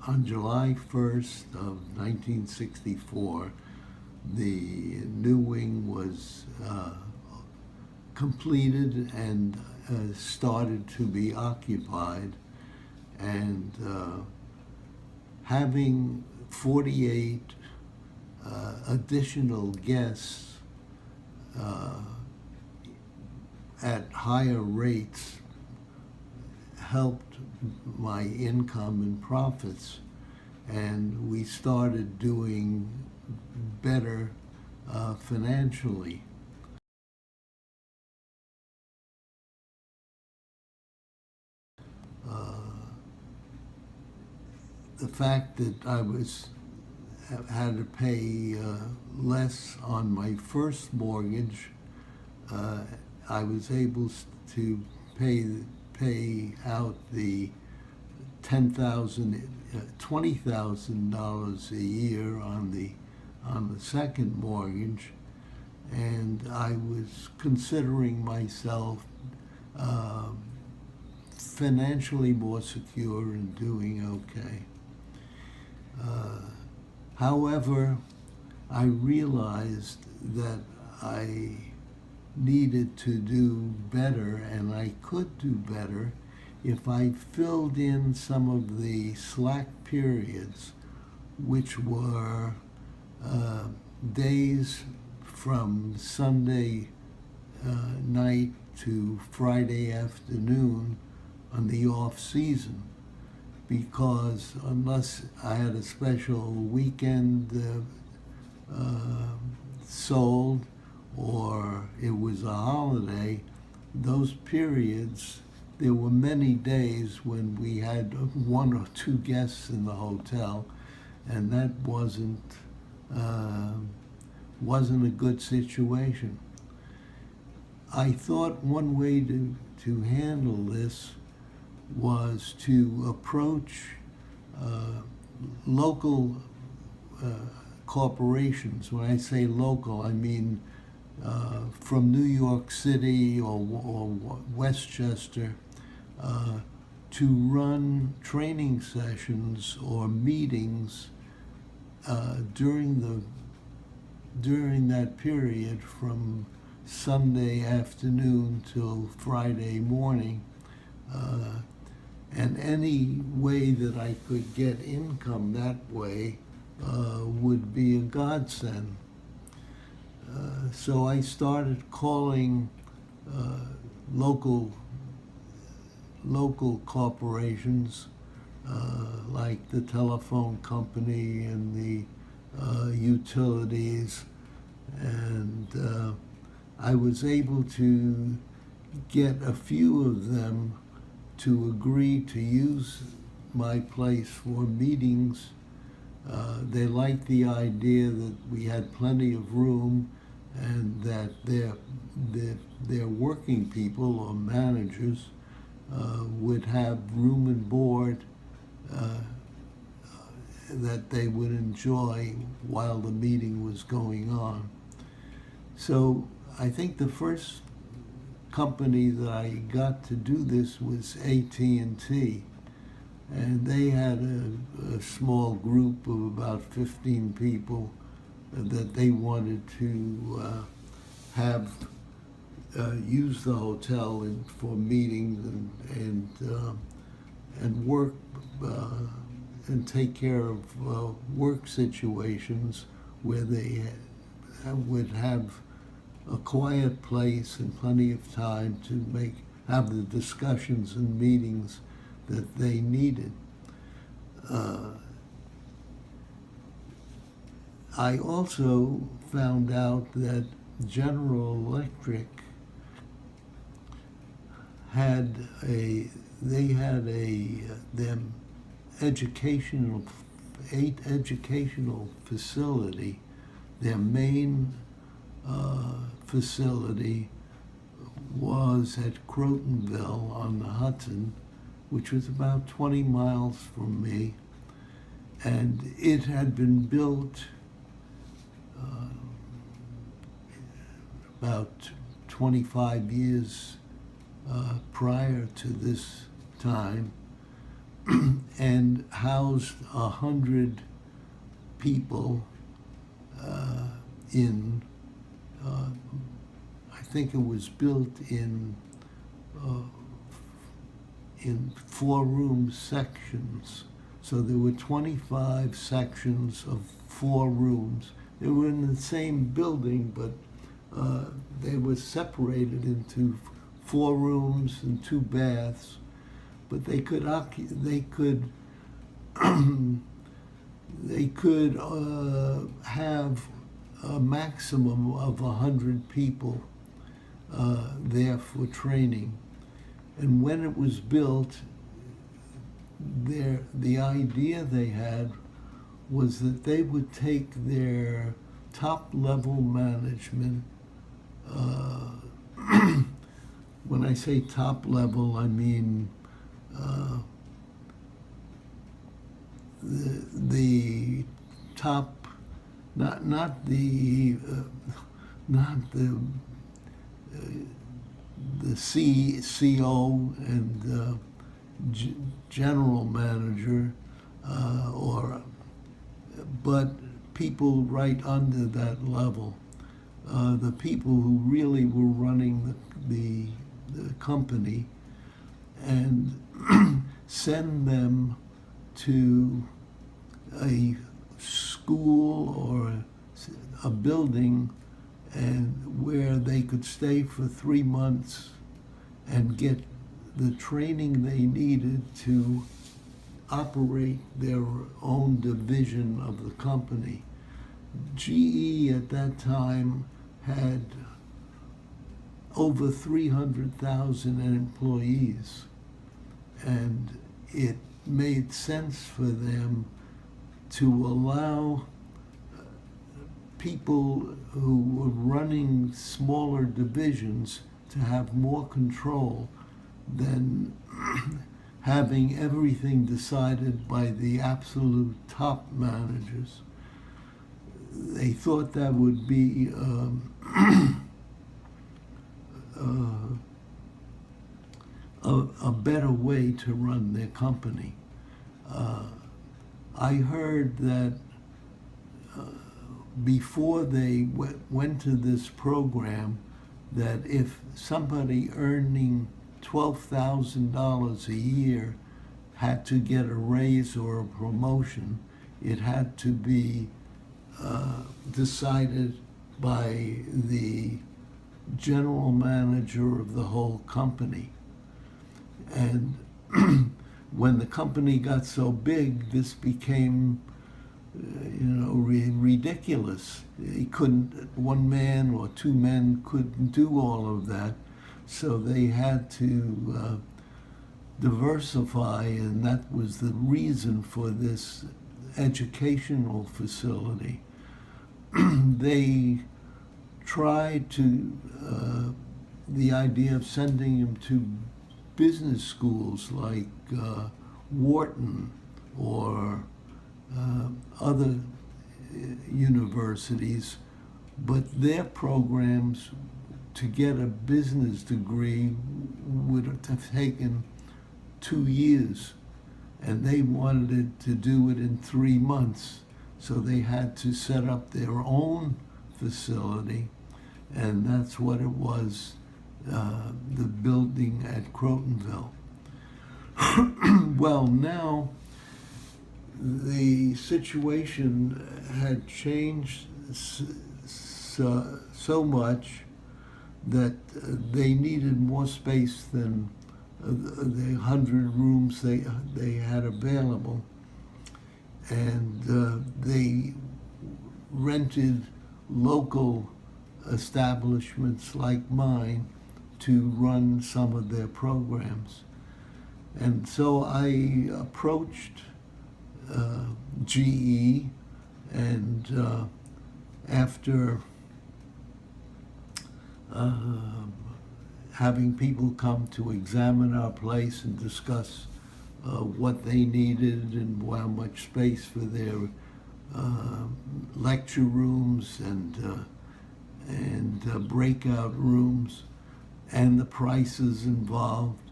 on July 1st of 1964, the new wing was completed and started to be occupied, and having 48 additional guests at higher rates helped my income and profits, and we started doing better financially. The fact that I had to pay less on my first mortgage, I was able to pay out the $20,000 a year on the second mortgage, and I was considering myself financially more secure and doing okay. However, I realized that I needed to do better, and I could do better if I filled in some of the slack periods, which were days from Sunday night to Friday afternoon on the off season, because unless I had a special weekend sold or it was a holiday, those periods, there were many days when we had one or two guests in the hotel, and that wasn't a good situation. I thought one way to handle this was to approach local corporations. When I say local, I mean from New York City or Westchester, to run training sessions or meetings during that period from Sunday afternoon till Friday morning, and any way that I could get income that way would be a godsend. So I started calling local corporations like the telephone company and the utilities, and I was able to get a few of them to agree to use my place for meetings. They liked the idea that we had plenty of room and that their working people or managers would have room and board that they would enjoy while the meeting was going on. So I think the first company that I got to do this was AT&T, and they had a small group of about 15 people that they wanted to have use the hotel for meetings and work and take care of work situations where they would have a quiet place and plenty of time to have the discussions and meetings that they needed. I also found out that General Electric had them educational facility. Their main facility was at Crotonville on the Hudson, which was about 20 miles from me, and it had been built about 25 years prior to this time, and housed 100 people in, I think it was built in 4-room sections. So there were 25 sections of 4 rooms. They were in the same building, but they were separated into 4 rooms and 2 baths. But they could have a maximum of 100 people there for training. And when it was built, the idea they had was that they would take their top-level management. When I say top level, I mean the top, not the CO and general manager, but people right under that level, the people who really were running the company, and send them to a school or a building and where they could stay for 3 months and get the training they needed to operate their own division of the company. GE at that time had over 300,000 employees, and it made sense for them to allow people who were running smaller divisions to have more control than having everything decided by the absolute top managers. They thought that would be a better way to run their company. I heard that before they went to this program, that if somebody earning $12,000 a year had to get a raise or a promotion, it had to be decided by the general manager of the whole company. And when the company got so big, this became ridiculous. One man or 2 men couldn't do all of that, so they had to diversify, and that was the reason for this educational facility. They tried to, the idea of sending him to business schools like Wharton or other universities, but their programs to get a business degree would have taken 2 years, and they wanted to do it in 3 months. So they had to set up their own facility, and that's what it was, the building at Crotonville. Well, now the situation had changed so much that they needed more space than the 100 rooms they had available, and they rented local establishments like mine to run some of their programs. And so I approached GE, and after having people come to examine our place and discuss what they needed and how much space for their lecture rooms and breakout rooms and the prices involved,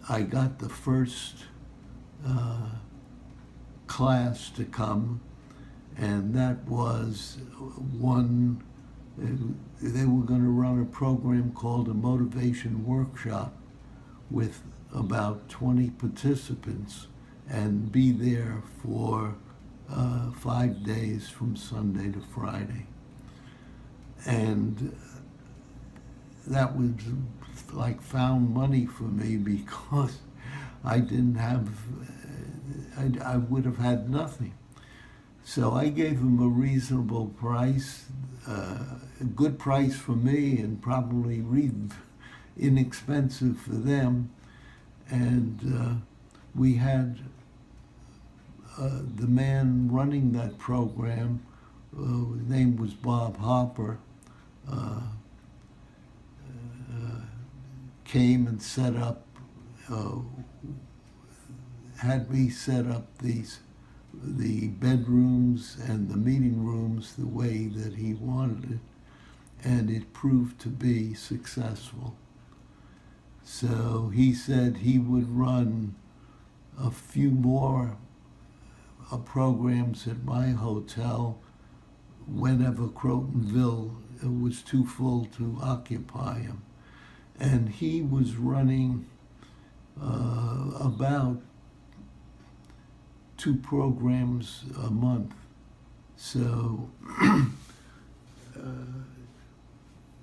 I got the first class to come, and that was one. They were going to run a program called a motivation workshop with about 20 participants and be there for 5 days from Sunday to Friday. And that was like found money for me because I didn't have, I would have had nothing. So I gave them a reasonable price, a good price for me and probably inexpensive for them. And we had the man running that program, his name was Bob Hopper, came and set up, had me set up the bedrooms and the meeting rooms the way that he wanted it, and it proved to be successful. So he said he would run a few more programs at my hotel whenever Crotonville was too full to occupy him. And he was running about 2 programs a month. So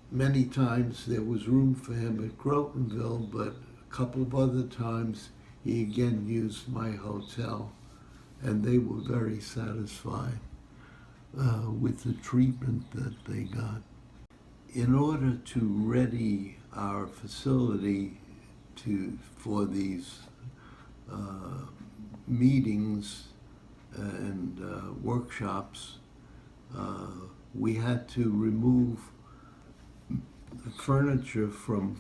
many times there was room for him at Crotonville, but a couple of other times he again used my hotel, and they were very satisfied with the treatment that they got. In order to ready our facility for these meetings and workshops, we had to remove the furniture from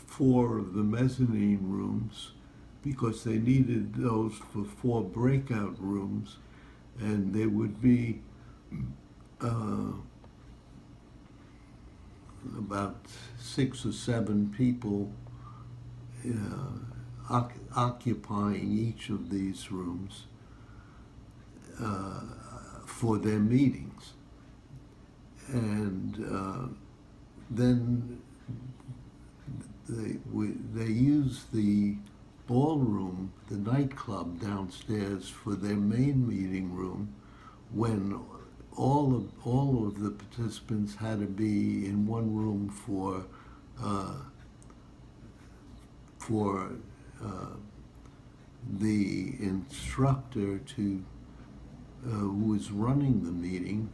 4 of the mezzanine rooms because they needed those for 4 breakout rooms, and there would be about 6 or 7 people occupying each of these rooms for their meetings. And then they used the ballroom, the nightclub downstairs, for their main meeting room when all of the participants had to be in one room for the instructor who was running the meeting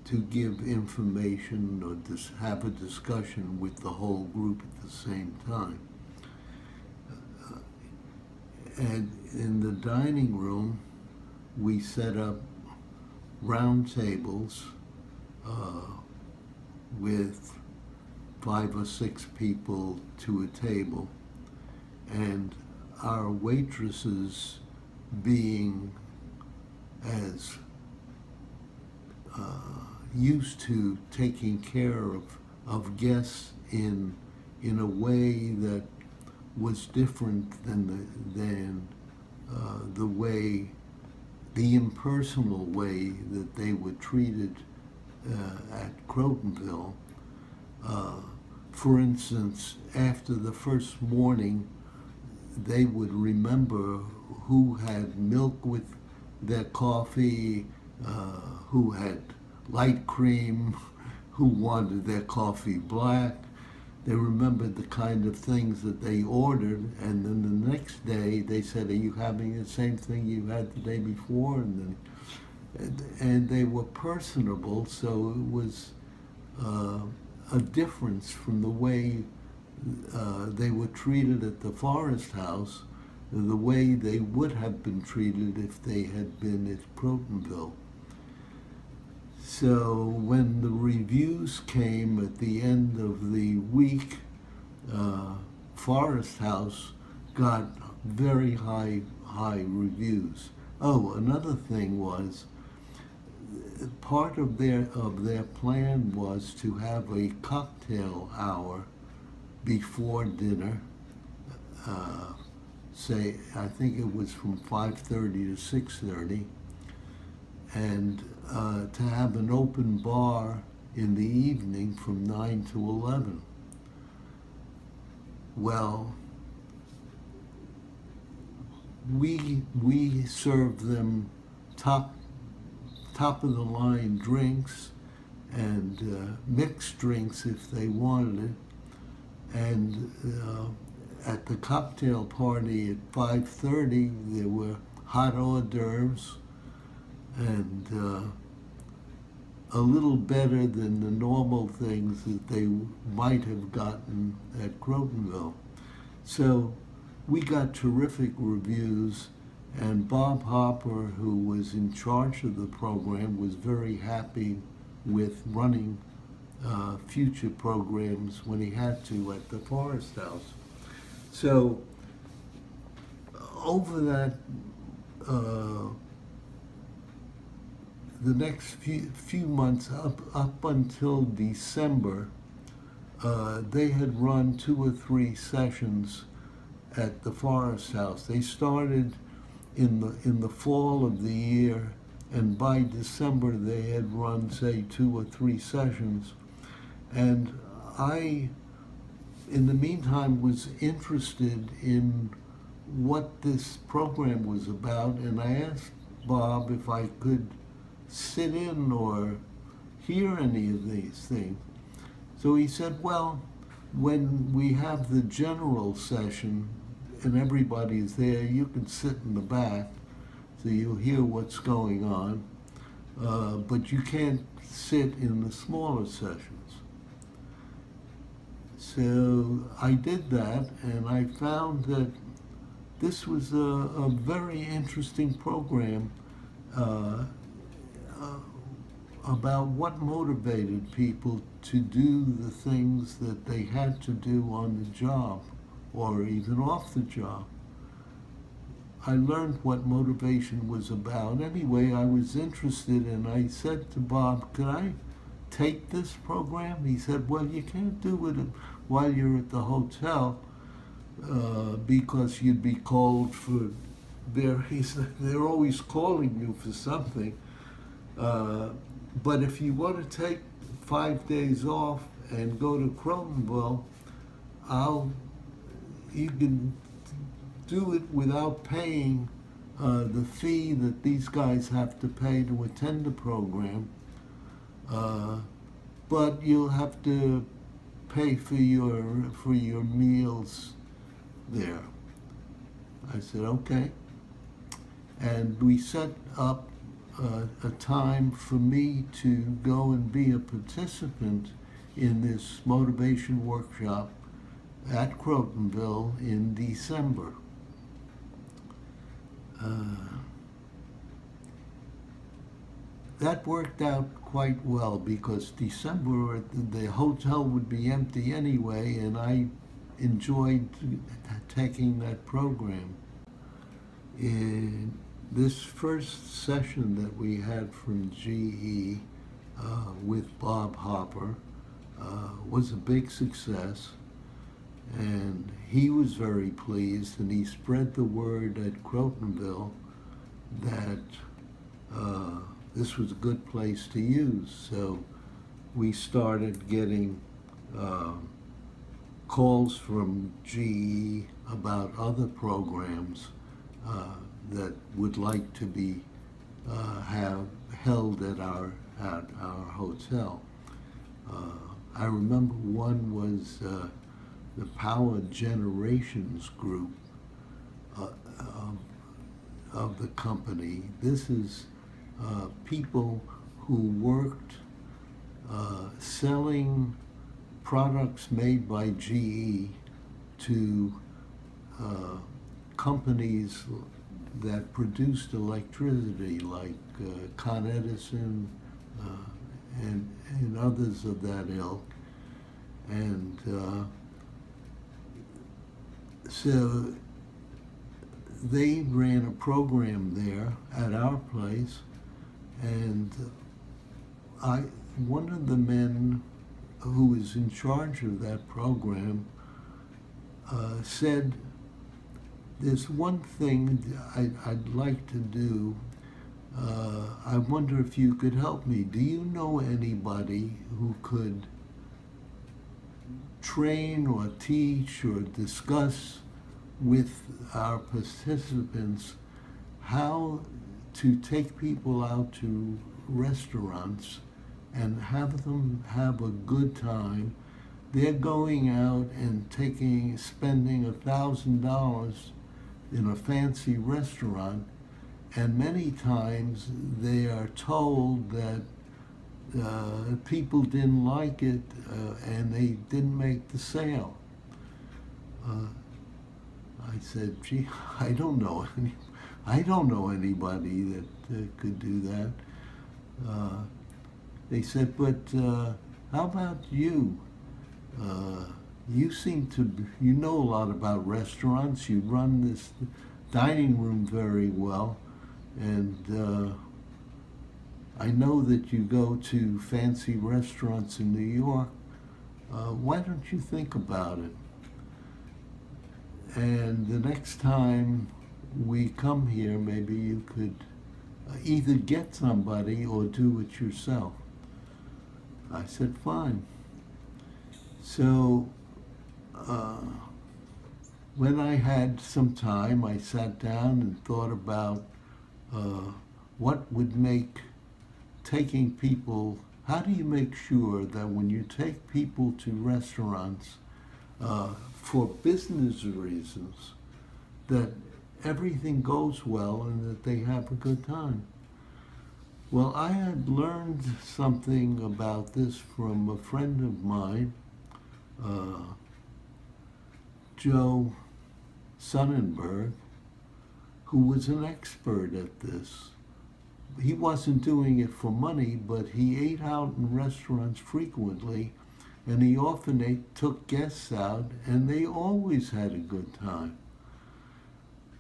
to give information or have a discussion with the whole group at the same time. And in the dining room, we set up round tables with 5 or 6 people to a table, and our waitresses being as used to taking care of guests in a way that was different than the impersonal way that they were treated at Crotonville. For instance, after the first morning, they would remember who had milk with their coffee, who had light cream, who wanted their coffee black. They remembered the kind of things that they ordered, and then the next day they said, "Are you having the same thing you had the day before?" And they were personable, so it was a difference from the way they were treated at the Forest House, the way they would have been treated if they had been at Crotonville. So when the reviews came at the end of the week, Forest House got very high reviews. Oh, another thing was, part of their plan was to have a cocktail hour before dinner say, I think it was from 5:30 to 6:30, and to have an open bar in the evening from 9 to 11. Well, we served them top of the line drinks and mixed drinks if they wanted it. And at the cocktail party at 5:30, there were hot hors d'oeuvres and a little better than the normal things that they might have gotten at Crotonville. So we got terrific reviews, and Bob Hopper, who was in charge of the program, was very happy with running future programs when he had to at the Forest House. So over that, the next few months, up until December, they had run 2 or 3 sessions at the Forest House. They started in the fall of the year, and by December they had run, say, 2 or 3 sessions. And I, in the meantime, was interested in what this program was about, and I asked Bob if I could sit in or hear any of these things. So he said, well, when we have the general session and everybody's there, you can sit in the back so you'll hear what's going on, but you can't sit in the smaller sessions. So I did that, and I found that this was a very interesting program about what motivated people to do the things that they had to do on the job or even off the job. I learned what motivation was about. Anyway, I was interested, and I said to Bob, could I take this program? He said, well, you can't do it while you're at the hotel because you'd be called for they're always calling you for something. But if you want to take 5 days off and go to Crotonville, you can do it without paying the fee that these guys have to pay to attend the program. But you'll have to pay for your meals there. I said, okay. And we set up a time for me to go and be a participant in this motivation workshop at Crotonville in December. That worked out quite well because December the hotel would be empty anyway, and I enjoyed taking that program. In this first session that we had from GE with Bob Hopper was a big success, and he was very pleased, and he spread the word at Crotonville that this was a good place to use. So we started getting calls from GE about other programs that would like to be have held at our hotel. I remember one was the Power Generations group of the company. This is people who worked selling products made by GE to companies that produced electricity, like Con Edison and others of that ilk. And so they ran a program there at our place, and one of the men who was in charge of that program said, there's one thing I'd like to do. I wonder if you could help me. Do you know anybody who could train or teach or discuss with our participants how to take people out to restaurants and have them have a good time? They're going out and spending $1,000 in a fancy restaurant, and many times they are told that people didn't like it and they didn't make the sale. I said, "Gee, I don't know anybody that could do that." They said, "But how about you? You seem to, you know a lot about restaurants. You run this dining room very well, and I know that you go to fancy restaurants in New York. Why don't you think about it? And the next time we come here, maybe you could either get somebody or do it yourself." I said, "Fine." So when I had some time, I sat down and thought about what would make taking people, how do you make sure that when you take people to restaurants for business reasons, that everything goes well and that they have a good time? Well, I had learned something about this from a friend of mine, Joe Sonnenberg, who was an expert at this. He wasn't doing it for money, but he ate out in restaurants frequently, and he often took guests out, and they always had a good time.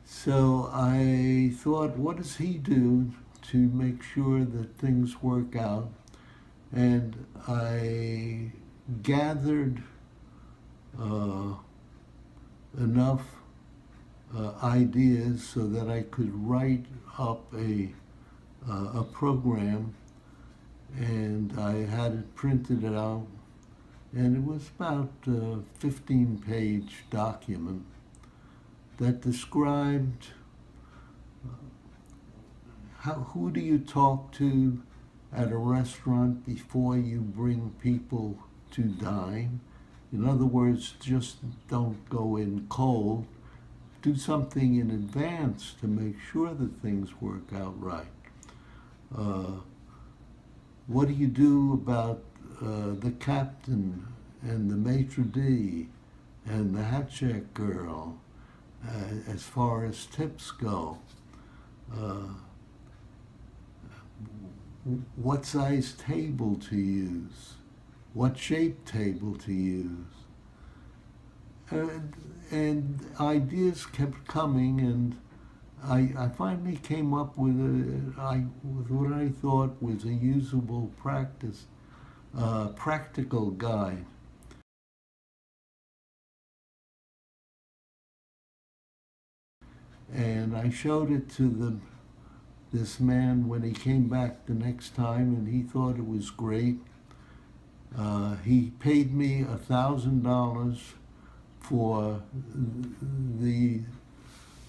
So I thought, what does he do to make sure that things work out? And I gathered enough ideas so that I could write up a program, and I had it printed out, and it was about a 15-page document that described who do you talk to at a restaurant before you bring people to dine. In other words, just don't go in cold. Do something in advance to make sure that things work out right. What do you do about the captain and the maitre d' and the hat check girl as far as tips go? What size table to use? What shape table to use? And ideas kept coming, and I finally came up with what I thought was a usable practical guide. And I showed it to this man when he came back the next time, and he thought it was great. He paid me $1,000 for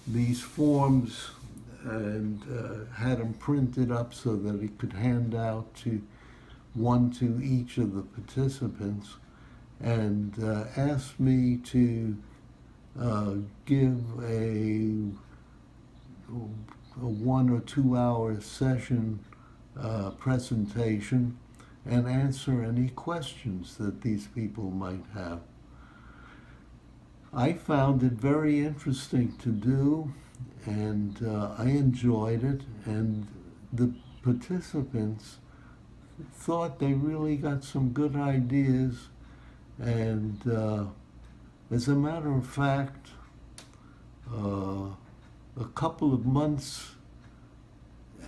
these forms, and had them printed up so that he could hand out one to each of the participants, and asked me to give a 1 or 2 hour session presentation and answer any questions that these people might have. I found it very interesting to do, and I enjoyed it, and the participants thought they really got some good ideas, and as a matter of fact, a couple of months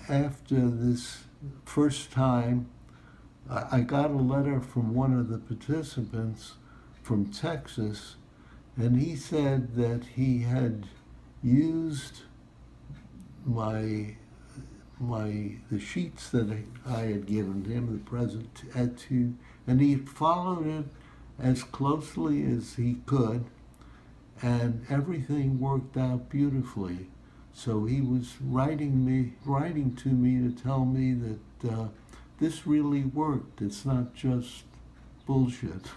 after this first time, I got a letter from one of the participants from Texas, and he said that he had used the sheets that I had given him, the present, and he followed it as closely as he could, and everything worked out beautifully. So he was writing to me to tell me that this really worked. It's not just bullshit.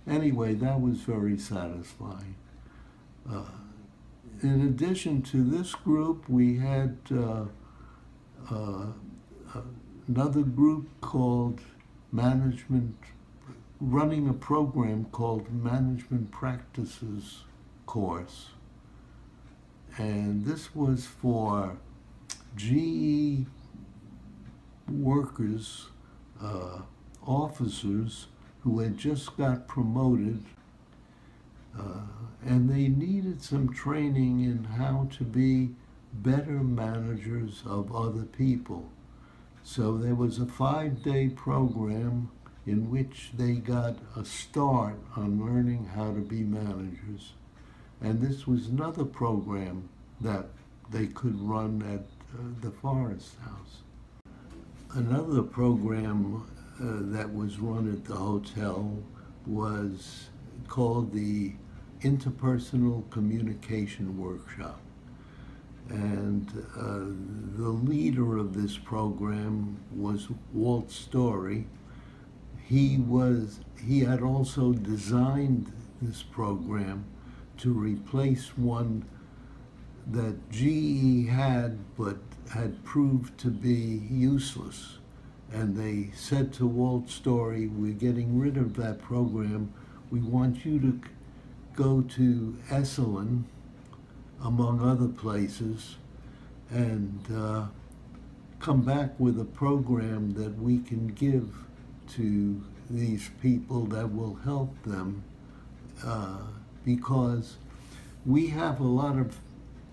Anyway, that was very satisfying. In addition to this group, we had another group called running a program called Management Practices course. And this was for GE workers, officers who had just got promoted, and they needed some training in how to be better managers of other people. So there was a 5-day program in which they got a start on learning how to be managers. And this was another program that they could run at the Forest House. Another program that was run at the hotel was called the Interpersonal Communication Workshop. And the leader of this program was Walt Story. He had also designed this program to replace one that GE had, but had proved to be useless. And they said to Walt Story, we're getting rid of that program. We want you to go to Esalen, among other places, and come back with a program that we can give to these people that will help them, because we have a lot of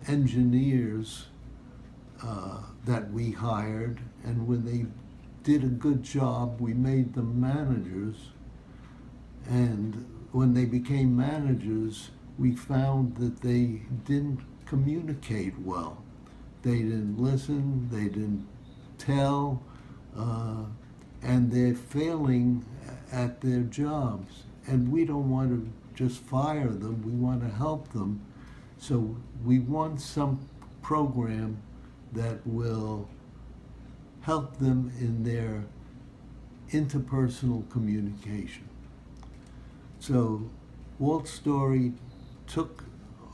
engineers that we hired, and when they did a good job, we made them managers. And when they became managers, we found that they didn't communicate well. They didn't listen, they didn't tell, and they're failing at their jobs. And we don't want to just fire them, we want to help them. So we want some program that will help them in their interpersonal communication. So Walt Story took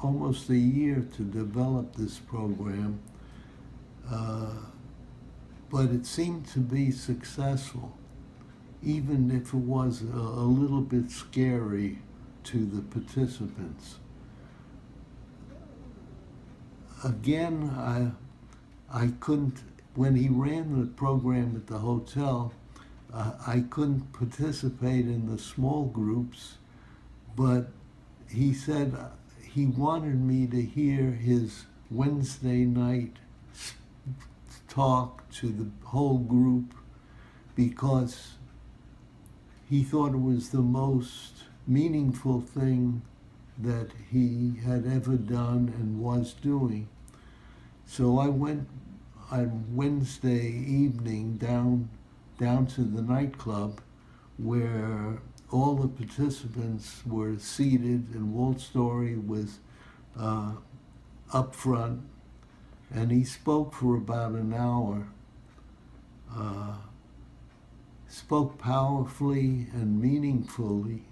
almost a year to develop this program, but it seemed to be successful, even if it was a little bit scary to the participants. Again, I couldn't, when he ran the program at the hotel, I couldn't participate in the small groups, but he said he wanted me to hear his Wednesday night talk to the whole group, because he thought it was the most meaningful thing that he had ever done and was doing. So I went on Wednesday evening down to the nightclub where all the participants were seated, and Walt Story was up front, and he spoke for about an hour, spoke powerfully and meaningfully,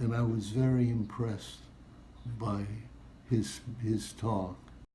and I was very impressed by his talk.